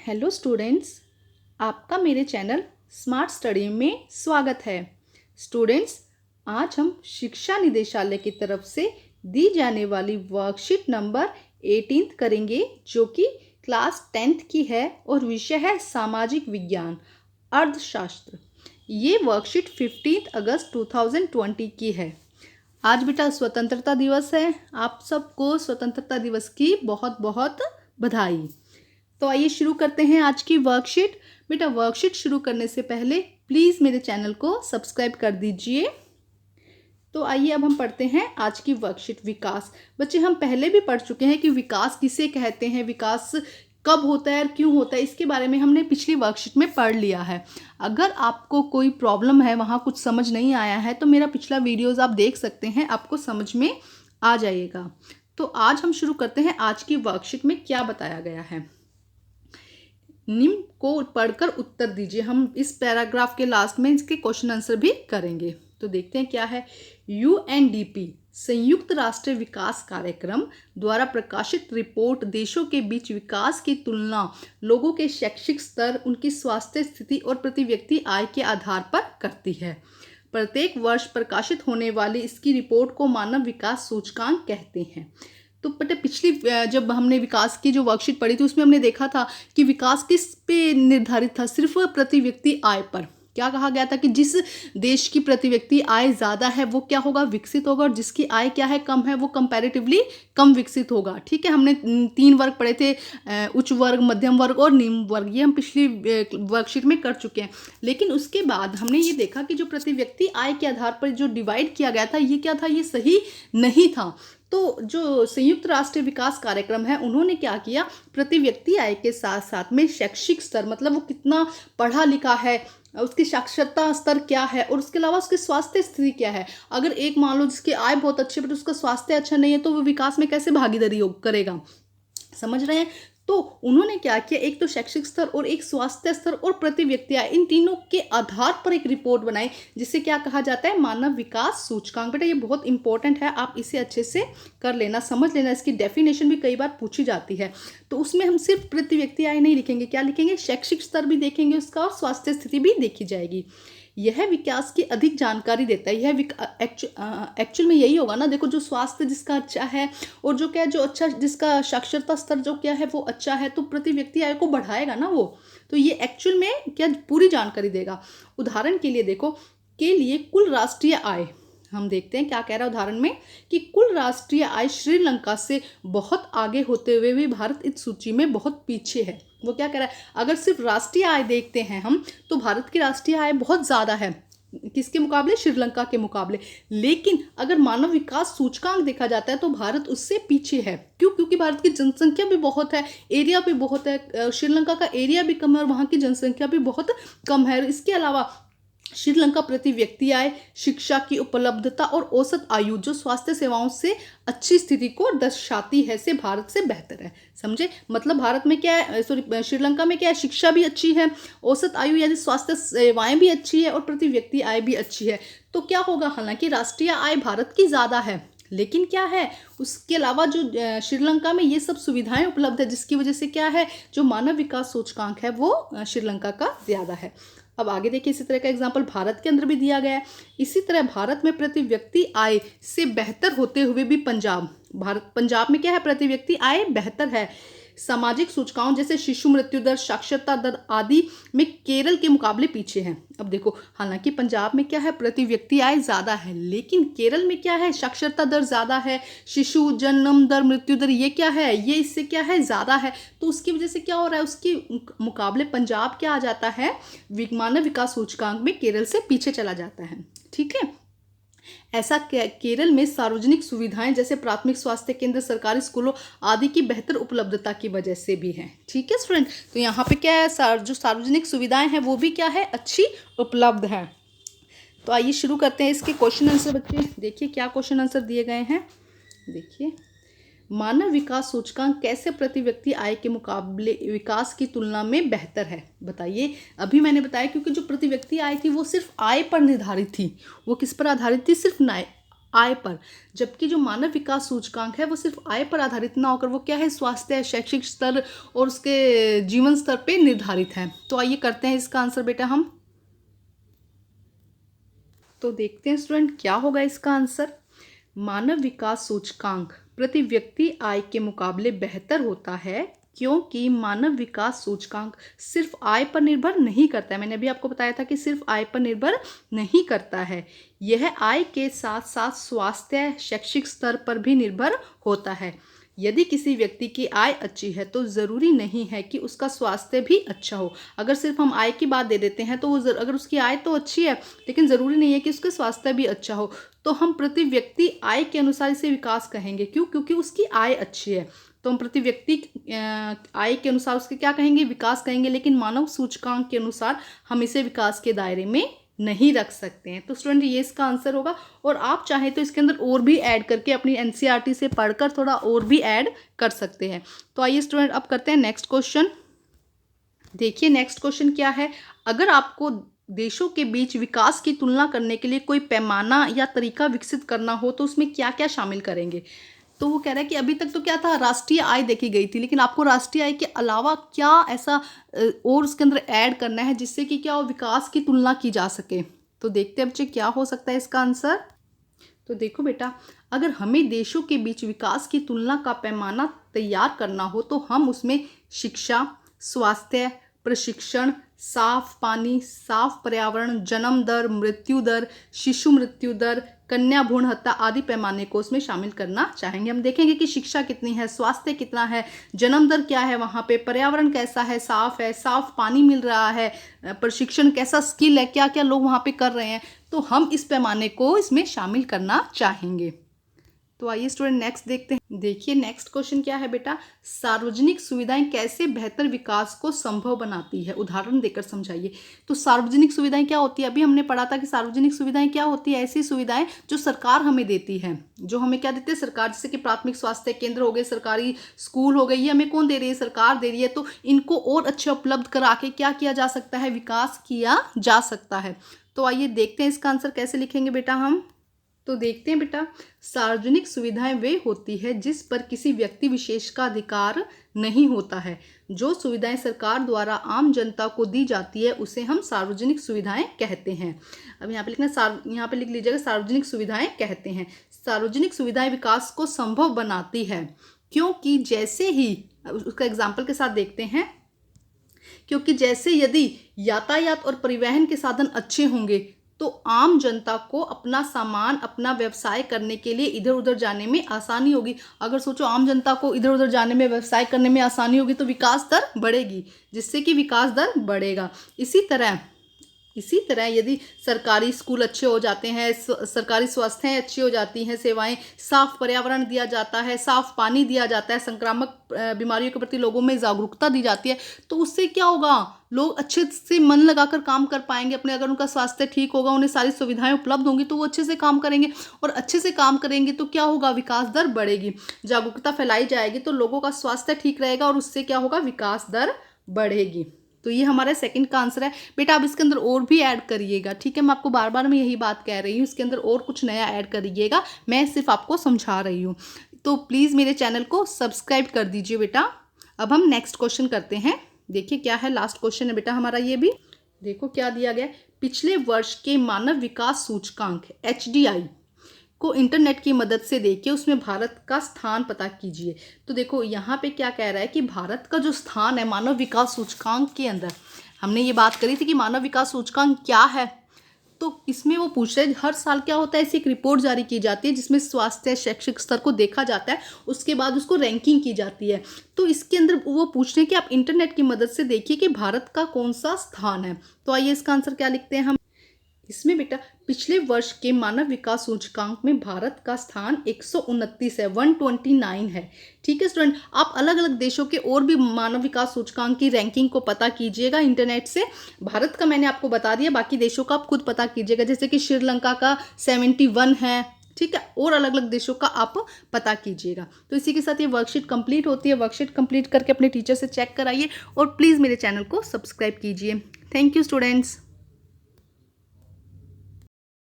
Hello students, आपका मेरे channel smart study में स्वागत है। स्टूडेंट्स, आज हम शिक्षा निदेशालय की तरफ से दी जाने वाली वर्कशीट नंबर 18 करेंगे, जो कि क्लास 10th की है और विषय है सामाजिक विज्ञान अर्थशास्त्र। ये वर्कशीट 15 अगस्त 2020 की है। आज बेटा स्वतंत्रता दिवस है। आप सबको स्वतंत्रता दिवस की बहुत बहुत बधाई। तो आइए शुरू करते हैं आज की वर्कशीट। बेटा वर्कशीट शुरू करने से पहले प्लीज़ मेरे चैनल को सब्सक्राइब कर दीजिए। तो आइए अब हम पढ़ते हैं आज की वर्कशीट विकास। बच्चे, हम पहले भी पढ़ चुके हैं कि विकास किसे कहते हैं, विकास कब होता है और क्यों होता है, इसके बारे में हमने पिछली वर्कशीट में पढ़ लिया है। अगर आपको कोई प्रॉब्लम है, वहाँ कुछ समझ नहीं आया है, तो मेरा पिछला वीडियोज़ आप देख सकते हैं, आपको समझ में आ जाएगा। तो आज हम शुरू करते हैं। आज की वर्कशीट में क्या बताया गया है, निम्न को पढ़कर उत्तर दीजिए। हम इस पैराग्राफ के लास्ट में इसके क्वेश्चन आंसर भी करेंगे। तो देखते हैं क्या है। यूएनडीपी संयुक्त राष्ट्र विकास कार्यक्रम द्वारा प्रकाशित रिपोर्ट देशों के बीच विकास की तुलना लोगों के शैक्षिक स्तर, उनकी स्वास्थ्य स्थिति और प्रति व्यक्ति आय के आधार पर करती है। प्रत्येक वर्ष प्रकाशित होने वाली इसकी रिपोर्ट को मानव विकास सूचकांक कहते हैं। तो बेटा पिछली जब हमने विकास की जो वर्कशीट पढ़ी थी, उसमें हमने देखा था कि विकास किस पे निर्धारित था, सिर्फ प्रति व्यक्ति आय पर। क्या कहा गया था कि जिस देश की प्रति व्यक्ति आय ज़्यादा है वो क्या होगा, विकसित होगा, और जिसकी आय क्या है, कम है, वो कंपैरेटिवली कम विकसित होगा। ठीक है, हमने 3 वर्ग पढ़े थे, उच्च वर्ग, मध्यम वर्ग और निम्न वर्ग। ये हम पिछली वर्कशीट में कर चुके हैं। लेकिन उसके बाद हमने ये देखा कि जो प्रति व्यक्ति आय के आधार पर जो डिवाइड किया गया था, ये क्या था, ये सही नहीं था। तो जो संयुक्त राष्ट्र विकास कार्यक्रम है, उन्होंने क्या किया, प्रति व्यक्ति आय के साथ साथ में शैक्षिक स्तर, मतलब वो कितना पढ़ा लिखा है, उसकी साक्षरता स्तर क्या है, और उसके अलावा उसकी स्वास्थ्य स्थिति क्या है। अगर एक मान लो जिसकी आय बहुत अच्छी है बट उसका स्वास्थ्य अच्छा नहीं है, तो वो विकास में कैसे भागीदारी करेगा। समझ रहे हैं। तो उन्होंने क्या किया, एक तो शैक्षिक स्तर और एक स्वास्थ्य स्तर और प्रति व्यक्ति आय, इन तीनों के आधार पर एक रिपोर्ट बनाई, जिसे क्या कहा जाता है, मानव विकास सूचकांक। बेटा ये बहुत इंपॉर्टेंट है, आप इसे अच्छे से कर लेना, समझ लेना। इसकी डेफिनेशन भी कई बार पूछी जाती है। तो उसमें हम सिर्फ प्रति व्यक्ति आय नहीं लिखेंगे, क्या लिखेंगे, शैक्षिक स्तर भी देखेंगे उसका, और स्वास्थ्य स्थिति भी देखी जाएगी। यह विकास की अधिक जानकारी देता है। यह एक्चुअल में यही होगा ना। देखो, जो स्वास्थ्य जिसका अच्छा है और जो क्या, जो अच्छा, जिसका साक्षरता स्तर जो क्या है वो अच्छा है, तो प्रति व्यक्ति आय को बढ़ाएगा ना वो। तो ये एक्चुअल में क्या पूरी जानकारी देगा। उदाहरण के लिए देखो, के लिए कुल राष्ट्रीय आय, हम देखते हैं क्या कह रहा है उदाहरण में, कि कुल राष्ट्रीय आय श्रीलंका से बहुत आगे होते हुए भी भारत इस सूची में बहुत पीछे है। वो क्या कह रहा है, अगर सिर्फ राष्ट्रीय आय देखते हैं हम, तो भारत की राष्ट्रीय आय बहुत ज़्यादा है, किसके मुकाबले, श्रीलंका के मुकाबले। लेकिन अगर मानव विकास सूचकांक देखा जाता है तो भारत उससे पीछे है। क्यों? क्योंकि भारत की जनसंख्या भी बहुत है, एरिया भी बहुत है, श्रीलंका का एरिया भी कम है और वहाँ की जनसंख्या भी बहुत कम है। इसके अलावा श्रीलंका प्रति व्यक्ति आय, शिक्षा की उपलब्धता और औसत आयु, जो स्वास्थ्य सेवाओं से अच्छी स्थिति को दर्शाती है, से भारत से बेहतर है। समझे, मतलब भारत में क्या है, श्रीलंका में क्या है, शिक्षा भी अच्छी है, औसत आयु यानी स्वास्थ्य सेवाएं भी अच्छी है, और प्रति व्यक्ति आय भी अच्छी है। तो क्या होगा, हालांकि राष्ट्रीय आय भारत की ज़्यादा है, लेकिन क्या है, उसके अलावा जो श्रीलंका में ये सब सुविधाएं उपलब्ध है, जिसकी वजह से क्या है, जो मानव विकास सूचकांक है वो श्रीलंका का ज़्यादा है। अब आगे देखिए, इसी तरह का एग्जाम्पल भारत के अंदर भी दिया गया है। इसी तरह भारत में प्रति व्यक्ति आय से बेहतर होते हुए भी पंजाब में क्या है, प्रति व्यक्ति आय बेहतर है। सामाजिक सूचकांकों जैसे शिशु मृत्यु दर, साक्षरता दर आदि में केरल के मुकाबले पीछे हैं। अब देखो, हालांकि पंजाब में क्या है, प्रति व्यक्ति आय ज़्यादा है, लेकिन केरल में क्या है, साक्षरता दर ज़्यादा है, शिशु जन्म दर, मृत्यु दर, ये क्या है, ये इससे क्या है, ज़्यादा है। तो उसकी वजह से क्या हो रहा है, उसके मुकाबले पंजाब क्या आ जाता है, मानव विकास सूचकांक में केरल से पीछे चला जाता है। ठीक है। ऐसा केरल में सार्वजनिक सुविधाएं जैसे प्राथमिक स्वास्थ्य केंद्र, सरकारी स्कूलों आदि की बेहतर उपलब्धता की वजह से भी है। ठीक है स्टूडेंट, तो यहाँ पे क्या है, जो सार्वजनिक सुविधाएं हैं वो भी क्या है, अच्छी उपलब्ध है। तो आइए शुरू करते हैं इसके क्वेश्चन आंसर। बच्चे देखिए क्या क्वेश्चन आंसर दिए गए हैं। देखिए, मानव विकास सूचकांक कैसे प्रति व्यक्ति आय के मुकाबले विकास की तुलना में बेहतर है, बताइए। अभी मैंने बताया, क्योंकि जो प्रति व्यक्ति आय थी वो सिर्फ आय पर निर्धारित थी। वो किस पर आधारित थी, सिर्फ आय पर, जबकि जो मानव विकास सूचकांक है वो सिर्फ आय पर आधारित ना होकर वो क्या है, स्वास्थ्य, शैक्षिक स्तर और उसके जीवन स्तर पे निर्धारित है। तो आइए करते हैं इसका आंसर बेटा हम। तो देखते हैं स्टूडेंट क्या होगा इसका आंसर। मानव विकास सूचकांक प्रति व्यक्ति आय के मुकाबले बेहतर होता है क्योंकि मानव विकास सूचकांक सिर्फ आय पर निर्भर नहीं करता है। मैंने अभी आपको बताया था कि सिर्फ आय पर निर्भर नहीं करता है, यह आय के साथ साथ स्वास्थ्य, शैक्षिक स्तर पर भी निर्भर होता है। यदि किसी व्यक्ति की आय अच्छी है तो ज़रूरी नहीं है कि उसका स्वास्थ्य भी अच्छा हो। अगर सिर्फ हम आय की बात दे देते हैं तो वो अगर उसकी आय तो अच्छी है लेकिन ज़रूरी नहीं है कि उसका स्वास्थ्य भी अच्छा हो, तो हम प्रति व्यक्ति आय के अनुसार इसे विकास कहेंगे। क्यों? क्योंकि उसकी आय अच्छी है, तो हम प्रति व्यक्ति आय के अनुसार उसके क्या कहेंगे, विकास कहेंगे। लेकिन मानव सूचकांक के अनुसार हम इसे विकास के दायरे में नहीं रख सकते हैं। तो स्टूडेंट ये इसका आंसर होगा। और आप चाहें तो इसके अंदर और भी ऐड करके अपनी एनसीईआरटी से पढ़कर थोड़ा और भी ऐड कर सकते हैं। तो आइए स्टूडेंट अब करते हैं नेक्स्ट क्वेश्चन। देखिए नेक्स्ट क्वेश्चन क्या है। अगर आपको देशों के बीच विकास की तुलना करने के लिए कोई पैमाना या तरीका विकसित करना हो तो उसमें क्या क्या शामिल करेंगे। तो वो कह रहा है कि अभी तक तो क्या था, राष्ट्रीय आय देखी गई थी, लेकिन आपको राष्ट्रीय आय के अलावा क्या ऐसा और उसके अंदर ऐड करना है जिससे कि क्या हो, विकास की तुलना की जा सके। तो देखते हैं बच्चे क्या हो सकता है इसका आंसर। तो देखो बेटा, अगर हमें देशों के बीच विकास की तुलना का पैमाना तैयार करना हो तो हम उसमें शिक्षा, स्वास्थ्य, प्रशिक्षण, साफ पानी, साफ पर्यावरण, जन्म दर, मृत्यु दर, शिशु मृत्यु दर, कन्या भ्रूण हत्या आदि पैमाने को उसमें शामिल करना चाहेंगे। हम देखेंगे कि शिक्षा कितनी है, स्वास्थ्य कितना है, जन्म दर क्या है, वहाँ पे पर्यावरण कैसा है, साफ पानी मिल रहा है, प्रशिक्षण कैसा स्किल है, क्या क्या लोग वहाँ पे कर रहे हैं, तो हम इस पैमाने को इसमें शामिल करना चाहेंगे। तो आइए स्टूडेंट नेक्स्ट देखते हैं। देखिए नेक्स्ट क्वेश्चन क्या है बेटा, सार्वजनिक सुविधाएं कैसे बेहतर विकास को संभव बनाती है, उदाहरण देकर समझाइए। तो सार्वजनिक सुविधाएं क्या होती है, अभी हमने पढ़ा था कि सार्वजनिक सुविधाएं क्या होती है, ऐसी सुविधाएं जो सरकार हमें देती है, जो हमें क्या देती है, सरकार। जैसे कि प्राथमिक स्वास्थ्य केंद्र हो गए, सरकारी स्कूल हो गए, ये हमें कौन दे रही है, सरकार दे रही है। तो इनको और अच्छे उपलब्ध करा के क्या किया जा सकता है, विकास किया जा सकता है। तो आइए देखते हैं इसका आंसर कैसे लिखेंगे बेटा हम। तो देखते हैं बेटा, सार्वजनिक सुविधाएं वे होती है जिस पर किसी व्यक्ति विशेष का अधिकार नहीं होता है। जो सुविधाएं सरकार द्वारा आम जनता को दी जाती है उसे हम सार्वजनिक सुविधाएं कहते हैं। अब यहाँ पे लिखना, यहाँ पे लिख लीजिएगा, सार्वजनिक सुविधाएं कहते हैं। सार्वजनिक सुविधाएं विकास को संभव बनाती है क्योंकि जैसे ही, उसका एग्जाम्पल के साथ देखते हैं, क्योंकि जैसे यदि यातायात और परिवहन के साधन अच्छे होंगे तो आम जनता को अपना सामान, अपना व्यवसाय करने के लिए इधर उधर जाने में आसानी होगी। अगर सोचो आम जनता को इधर उधर जाने में, व्यवसाय करने में आसानी होगी तो विकास दर बढ़ेगी, जिससे कि विकास दर बढ़ेगा। इसी तरह यदि सरकारी स्कूल अच्छे हो जाते हैं, सरकारी स्वास्थ्य अच्छी हो जाती हैं, सेवाएं, साफ पर्यावरण दिया जाता है, साफ पानी दिया जाता है, संक्रामक बीमारियों के प्रति लोगों में जागरूकता दी जाती है, तो उससे क्या होगा, लोग अच्छे से मन लगाकर काम कर पाएंगे अपने। अगर उनका स्वास्थ्य ठीक होगा, उन्हें सारी सुविधाएं उपलब्ध होंगी तो वो अच्छे से काम करेंगे, और अच्छे से काम करेंगे तो क्या होगा, विकास दर बढ़ेगी, जागरूकता फैलाई जाएगी तो लोगों का स्वास्थ्य ठीक रहेगा और उससे क्या होगा, विकास दर बढ़ेगी। तो ये हमारा सेकंड का आंसर है बेटा। अब इसके अंदर और भी ऐड करिएगा, ठीक है, मैं आपको बार बार मैं यही बात कह रही हूँ, इसके अंदर और कुछ नया ऐड करिएगा, मैं सिर्फ आपको समझा रही हूँ। तो प्लीज़ मेरे चैनल को सब्सक्राइब कर दीजिए बेटा। अब हम नेक्स्ट क्वेश्चन करते हैं। देखिए क्या है, लास्ट क्वेश्चन है बेटा हमारा ये भी। देखो क्या दिया गया, पिछले वर्ष के मानव विकास सूचकांक HDI को इंटरनेट की मदद से देखिए, उसमें भारत का स्थान पता कीजिए। तो देखो यहाँ पे क्या कह रहा है कि भारत का जो स्थान है मानव विकास सूचकांक के अंदर, हमने ये बात करी थी कि मानव विकास सूचकांक क्या है, तो इसमें वो पूछ रहे हैं, हर साल क्या होता है, ऐसी एक रिपोर्ट जारी की जाती है जिसमें स्वास्थ्य, शैक्षिक स्तर को देखा जाता है, उसके बाद उसको रैंकिंग की जाती है। तो इसके अंदर वो पूछ रहे हैं कि आप इंटरनेट की मदद से देखिए कि भारत का कौन सा स्थान है। तो आइए इसका आंसर क्या लिखते हैं हम। इसमें बेटा पिछले वर्ष के मानव विकास सूचकांक में भारत का स्थान 129 है, 129 है। ठीक है स्टूडेंट, आप अलग अलग देशों के और भी मानव विकास सूचकांक की रैंकिंग को पता कीजिएगा इंटरनेट से। भारत का मैंने आपको बता दिया, बाकी देशों का आप खुद पता कीजिएगा, जैसे कि श्रीलंका का 71 है, ठीक है, और अलग अलग देशों का आप पता कीजिएगा। तो इसी के साथ ये वर्कशीट कंप्लीट होती है। वर्कशीट कंप्लीट करके अपने टीचर से चेक कराइए और प्लीज़ मेरे चैनल को सब्सक्राइब कीजिए। Thank you students.